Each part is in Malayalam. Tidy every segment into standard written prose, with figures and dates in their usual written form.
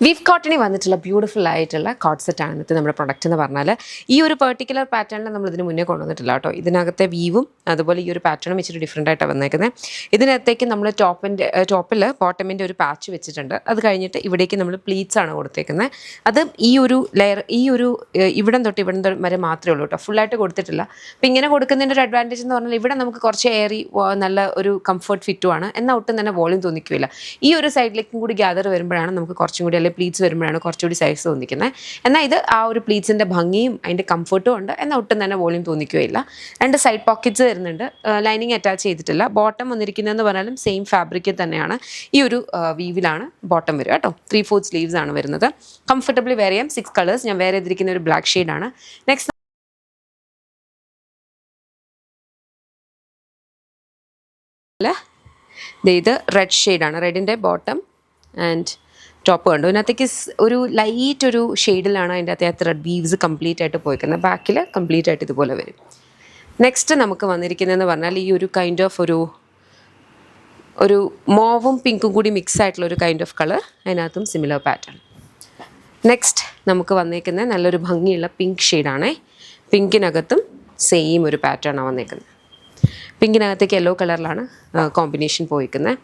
വീവ് കോട്ടണിൽ വന്നിട്ടുള്ള ബ്യൂട്ടിഫുൾ ആയിട്ടുള്ള കോട്ട് സെറ്റാണ് ഇന്നത്തെ നമ്മുടെ പ്രൊഡക്റ്റ് എന്ന് പറഞ്ഞാൽ ഈ ഒരു പെർട്ടിക്കുലർ പാറ്റേണിൽ നമ്മൾ ഇതിന് മുന്നേ കൊണ്ടുവന്നിട്ടില്ല കേട്ടോ. ഇതിനകത്തെ വീവും അതുപോലെ ഈ ഒരു പാറ്റേണും ഇച്ചിരി ഡിഫറെൻ്റ് ആയിട്ടാണ് വന്നേക്കുന്നത്. ഇതിനകത്തേക്ക് നമ്മൾ ടോപ്പിൽ ബോട്ടമിൻ്റെ ഒരു പാച്ച് വെച്ചിട്ടുണ്ട്. അത് കഴിഞ്ഞിട്ട് ഇവിടേക്ക് നമ്മൾ പ്ലീറ്റ്സ് ആണ് കൊടുത്തേക്കുന്നത്. അത് ഈ ഒരു ലെയർ ഇവിടം തൊട്ട് വരെ മാത്രമേ ഉള്ളൂ കേട്ടോ, ഫുള്ളായിട്ട് കൊടുത്തിട്ടില്ല. അപ്പോൾ ഇങ്ങനെ കൊടുക്കുന്നതിൻ്റെ ഒരു അഡ്വാൻറ്റേജ് എന്ന് പറഞ്ഞാൽ ഇവിടെ നമുക്ക് കുറച്ച് എയറി നല്ല ഒരു കംഫർട്ട് ഫിറ്റുമാണ്, എന്നാൽ ഒട്ടും തന്നെ വോളിയം തോന്നിക്കില്ല. ഈ ഒരു സൈഡിലേക്കും കൂടി ഗ്യാദർ വരുമ്പോഴാണ് നമുക്ക് കുറച്ചും കൂടി പ്ലീറ്റ്സ് വരുമ്പോഴാണ് കുറച്ചുകൂടി സൈസ് തോന്നിക്കുന്നത്. എന്നാൽ ഇത് ആ ഒരു പ്ലീറ്റ്സിൻ്റെ ഭംഗിയും അതിൻ്റെ കംഫർട്ടും ഉണ്ട്, എന്നാൽ ഒട്ടും തന്നെ വോളിയം തോന്നിക്കുകയില്ല. 2 സൈഡ് പോക്കറ്റ്സ് വരുന്നുണ്ട്, ലൈനിങ് അറ്റാച്ച് ചെയ്തിട്ടില്ല. ബോട്ടം വന്നിരിക്കുന്നതെന്ന് പറഞ്ഞാലും സെയിം ഫാബ്രിക്കിൽ തന്നെയാണ്, ഈ ഒരു വീവിലാണ് ബോട്ടം വരിക കേട്ടോ. 3/4 സ്ലീവ്സ് ആണ് വരുന്നത്. കംഫർട്ടബിളി വെയർ ചെയ്യാം. 6 കളേഴ്സ്. ഞാൻ വെയർ ചെയ്തിരിക്കുന്ന ഒരു ബ്ലാക്ക് ഷെയ്ഡാണ്. നെക്സ്റ്റ് ഇത് റെഡ് ഷെയ്ഡാണ്. റെഡിൻ്റെ ബോട്ടം ആൻഡ് ടോപ്പ് കണ്ടു. ഇതിനകത്തേക്ക് ഒരു ലൈറ്റ് ഒരു ഷെയ്ഡിലാണ് അതിൻ്റെ അകത്ത് റെഡ് വീവ്സ് കംപ്ലീറ്റ് ആയിട്ട് പോയിക്കുന്നത്. ബാക്കിൽ കംപ്ലീറ്റ് ആയിട്ട് ഇതുപോലെ വരും. നെക്സ്റ്റ് നമുക്ക് വന്നിരിക്കുന്നതെന്ന് പറഞ്ഞാൽ ഈ ഒരു കൈൻഡ് ഓഫ് ഒരു മോവും പിങ്കും കൂടി മിക്സ് ആയിട്ടുള്ള ഒരു കൈൻഡ് ഓഫ് കളർ, അതിനകത്തും സിമിലർ പാറ്റേൺ. നെക്സ്റ്റ് നമുക്ക് വന്നേക്കുന്നത് നല്ലൊരു ഭംഗിയുള്ള പിങ്ക് ഷെയ്ഡാണേ. പിങ്കിനകത്തും സെയിം ഒരു പാറ്റേണാണ് വന്നേക്കുന്നത്. പിങ്കിനകത്തേക്ക് യെല്ലോ കളറിലാണ് കോമ്പിനേഷൻ പോയിക്കുന്നത്.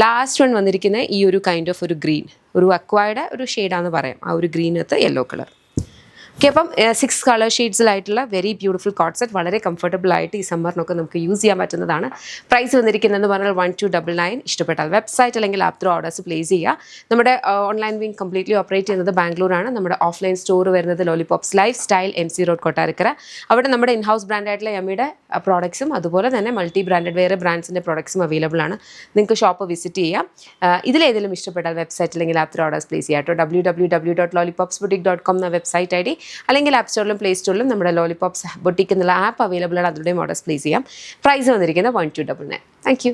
ലാസ്റ്റ് വൺ വന്നിരിക്കുന്നത് ഈ ഒരു കൈൻഡ് ഓഫ് ഒരു ഗ്രീൻ, ഒരു അക്വയുടെ ഒരു ഷെയ്ഡാണെന്ന് പറയാം. ആ ഒരു ഗ്രീനകത്ത് യെല്ലോ കളർ. ഓക്കെ, അപ്പം 6 കളർ ഷെയ്ഡ്സിലായിട്ടുള്ള വെരി ബ്യൂട്ടിഫുൾ കോട്ട് സെറ്റ്, വളരെ കംഫർട്ടബിൾ ആയിട്ട് ഈ സമ്മറിനൊക്കെ നമുക്ക് യൂസ് ചെയ്യാൻ പറ്റുന്നതാണ്. പ്രൈസ് വന്നിരിക്കുന്നതെന്ന് പറഞ്ഞാൽ 1299. ഇഷ്ടപ്പെട്ടാൽ വെബ്സൈറ്റ് അല്ലെങ്കിൽ ആപ്പ് ത്രൂ ഓർഡേഴ്സ് പ്ലേസ് ചെയ്യുക. നമ്മുടെ ഓൺലൈൻ വിങ് കംപ്ലീറ്റ്ലി ഓപ്പറേറ്റ് ചെയ്യുന്നത് ബാംഗ്ലൂരാണ്. നമ്മുടെ ഓഫ്ലൈൻ സ്റ്റോർ വരുന്നത് lollipops life style MC road Kottarakkara. അവിടെ നമ്മുടെ ഇൻഹൗസ് ബ്രാൻഡായിട്ടുള്ള യമ്മിയുടെ പ്രോഡക്ട്സും അതുപോലെ തന്നെ മൾട്ടി ബ്രാൻഡഡ് വേറെ ബ്രാൻഡ്സിൻ്റെ പ്രോഡക്ട്സും അവൈലബിൾ ആണ്. നിങ്ങൾക്ക് ഷോപ്പ് വിസിറ്റ് ചെയ്യാം. ഇതിലേതെങ്കിലും ഇഷ്ടപ്പെട്ടാൽ വെബ്സൈറ്റ് അല്ലെങ്കിൽ ആപ്പ് ത്രൂ ഓർഡേഴ്സ് പ്ലേസ് ചെയ്യാം കേട്ടോ. www.lollipopsboutique.com എന്ന വെബ്സൈറ്റ് ID അല്ലെങ്കിൽ ആപ്പ് സ്റ്റോറിലും പ്ലേ സ്റ്റോറിലും നമ്മുടെ ലോലിപോപ്സ് ബൊട്ടിക് എന്നുള്ള ആപ്പ് അവൈലബിൾ ആണ്. അതിലൂടെയും ഓർഡേഴ്സ് പ്ലേസ് ചെയ്യാം. പ്രൈസ് വന്നിരിക്കുന്നത് 1299. Thank you.